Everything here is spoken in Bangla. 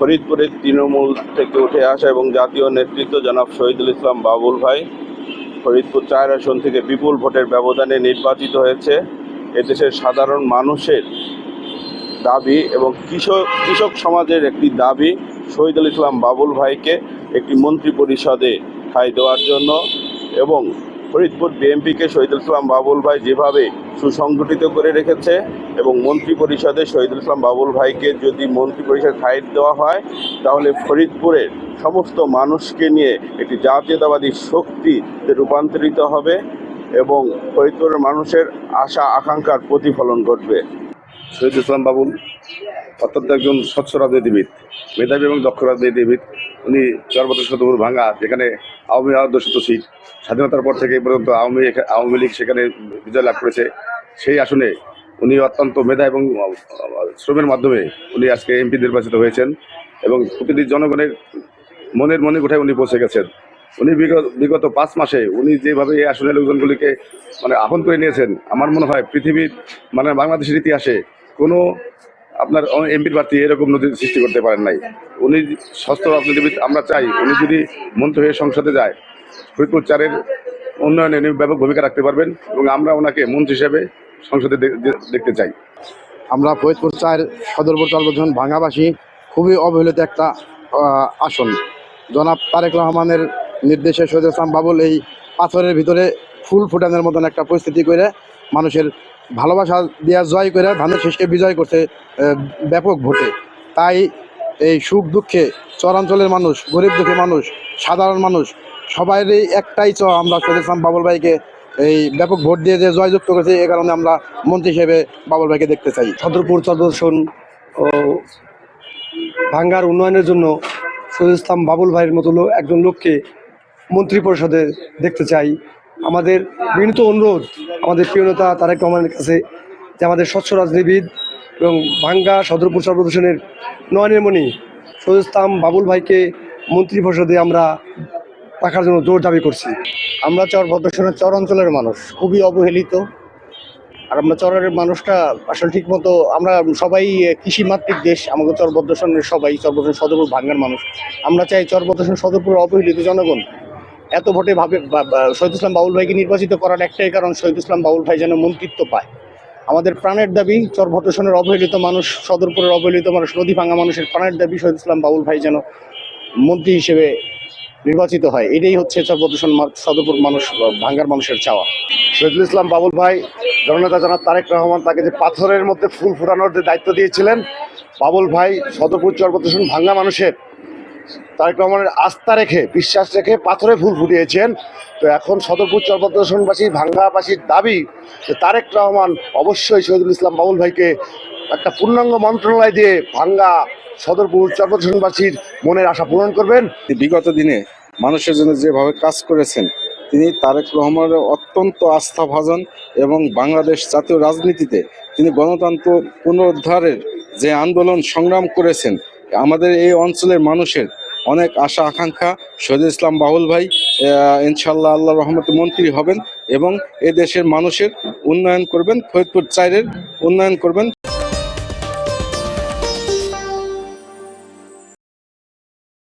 ফরিদপুরের তৃণমূল থেকে উঠে আসা এবং জাতীয় নেতৃত্ব জনাব শহীদুল ইসলাম বাবুল ভাই ফরিদপুর ৪ আসন থেকে বিপুল ভোটের ব্যবধানে নির্বাচিত হয়েছে। এদেশের সাধারণ মানুষের দাবি এবং কৃষক সমাজের একটি দাবি শহীদুল ইসলাম বাবুল ভাইকে একটি মন্ত্রী পরিষদে ঠাঁই দেওয়ার জন্য। এবং ফরিদপুর বিএনপিকে শহীদুল ইসলাম বাবুল ভাই যেভাবে সুসংগঠিত করে রেখেছে এবং মন্ত্রী পরিষদে শহীদুল ইসলাম বাবুল ভাইকে যদি মন্ত্রী পরিষদে ঠাঁই দেওয়া হয় তাহলে ফরিদপুরের সমস্ত মানুষকে নিয়ে একটি জাতীয়তাবাদী শক্তিতে রূপান্তরিত হবে এবং ফরিদপুরের মানুষের আশা আকাঙ্ক্ষার প্রতিফলন ঘটবে। শহীদুল ইসলাম বাবুল অত্যন্ত একজন স্বচ্ছ রাজনীতিবিদ, মেধাবী এবং দক্ষ রাজনীতিবিদ। উনি চরবদ্র সদপুর ভাঙ্গা, যেখানে আওয়ামী অধ্যুষিত সিট, স্বাধীনতার পর থেকে এই পর্যন্ত আওয়ামী লীগ সেখানে বিজয় লাভ করেছে। সেই আসনে উনি অত্যন্ত মেধা এবং শ্রমের মাধ্যমে উনি আজকে এমপি নির্বাচিত হয়েছেন এবং প্রতিটি জনগণের মনে কোঠায় উনি পৌঁছে গেছেন। উনি বিগত ৫ মাসে উনি যেভাবে এই আসনের লোকজনগুলিকে আপন করে নিয়েছেন, আমার মনে হয় পৃথিবীর বাংলাদেশের ইতিহাসে কোনো আপনার এমপির প্রার্থী এরকম নদীর সৃষ্টি করতে পারেন নাই। উনি স্বস্থ রাজনীতিবিদ। আমরা চাই উনি যদি মন্ত্রী হয়ে সংসদে যায়, ফরিদপুর ৪-এর উন্নয়নে উনি ব্যাপক ভূমিকা রাখতে পারবেন এবং আমরা ওনাকে মন্ত্রী হিসেবে সংসদে দেখতে চাই। আমরা ফরিদপুর ৪ সদরপুর চরবদ্র ভাঙ্গাবাসী খুবই অবহেলিত একটা আসন। জনাব তারেক রহমানের নির্দেশে শহীদুল ইসলাম বাবুল এই পাথরের ভিতরে ফুল ফুটানোর মতন একটা পরিস্থিতি করে মানুষের ভালোবাসা দেওয়া জয় করে ধানের শীষকে বিজয় করতে ব্যাপক ভোটে। তাই এই সুখ দুঃখে চরাঞ্চলের মানুষ, গরিব দুঃখী মানুষ, সাধারণ মানুষ সবাইরই একটাই আমরা শহীদুল ইসলাম বাবুল ভাইকে এই ব্যাপক ভোট দিয়ে যে জয়যুক্ত করেছি। এ কারণে আমরা মন্ত্রী হিসেবে বাবুল ভাইকে দেখতে চাই। সদরপুর চরবদ্র ও ভাঙ্গার উন্নয়নের জন্য শহীদুল ইসলাম বাবুল ভাইয়ের মতো একজন লোককে মন্ত্রী পরিষদে দেখতে চাই। আমাদের বিনীত অনুরোধ আমাদের প্রিয় নেতা তারেক রহমানের কাছে যে আমাদের স্বচ্ছ রাজনীতিবিদ এবং ভাঙ্গা সদরপুর চরবদ্রের নয়নের মণি শহীদুল ইসলাম বাবুল ভাইকে মন্ত্রী পরিষদে আমরা রাখার জন্য জোর দাবি করছি। আমরা চরবদ্রের চর অঞ্চলের মানুষ খুবই অবহেলিত। আর আমরা চরের মানুষটা আসলে ঠিক মতো, আমরা সবাই কৃষিমাত্রিক দেশ। আমাদের চরবদ্রের সবাই চরবদ্র সদরপুর ভাঙ্গার মানুষ। আমরা চাই চরবদ্র সদরপুর অবহেলিত জনগণ এত ভোটে শহীদুল ইসলাম বাবুল ভাইকে নির্বাচিত করার একটাই কারণ, শহীদুল ইসলাম বাবুল ভাই যেন মন্ত্রিত্ব পায়। আমাদের প্রাণের দাবি চরবদ্রের অবহেলিত মানুষ, সদরপুরের অবহেলিত মানুষ, নদী ভাঙ্গা মানুষের প্রাণের দাবি শহীদুল ইসলাম বাবুল ভাই যেন মন্ত্রী হিসেবে নির্বাচিত হয়। এটাই হচ্ছে চরবদ্র সদরপুর মানুষ, ভাঙ্গার মানুষের চাওয়া। শহীদুল ইসলাম বাবুল ভাই জননেতা জনাব তারেক রহমান তাকে যে পাথরের মধ্যে ফুল ফোটানোর যে দায়িত্ব দিয়েছিলেন, বাবুল ভাই সদরপুর চরবদ্র ভাঙ্গা মানুষের তারেক রহমানের আস্থা রেখে, বিশ্বাস রেখে পাথরে ফুল ফুটিয়েছেন। তো এখন সদরপুর চরবদ্রবাসী ভাঙ্গাবাসীর দাবি যে তারেক রহমান অবশ্যই শহীদুল ইসলাম বাবুল ভাইকে একটা পূর্ণাঙ্গ মন্ত্রণালয় দিয়ে ভাঙ্গা সদরপুর চরবদ্রবাসীর মনের আশা পূরণ করবেন। বিগত দিনে মানুষের জন্য যেভাবে কাজ করেছেন, তিনি তারেক রহমানের অত্যন্ত আস্থাভাজন এবং বাংলাদেশ জাতীয় রাজনীতিতে তিনি গণতন্ত্র পুনরুদ্ধারের যে আন্দোলন সংগ্রাম করেছেন, আমাদের এই অঞ্চলের মানুষের অনেক আশা আকাঙ্ক্ষা শহীদুল ইসলাম বাবুল ভাই ইনশাআল্লাহ আল্লাহর রহমতে মন্ত্রী হবেন এবং এ দেশের মানুষের উন্নয়ন করবেন, ফরিদপুর ৪-এর উন্নয়ন করবেন।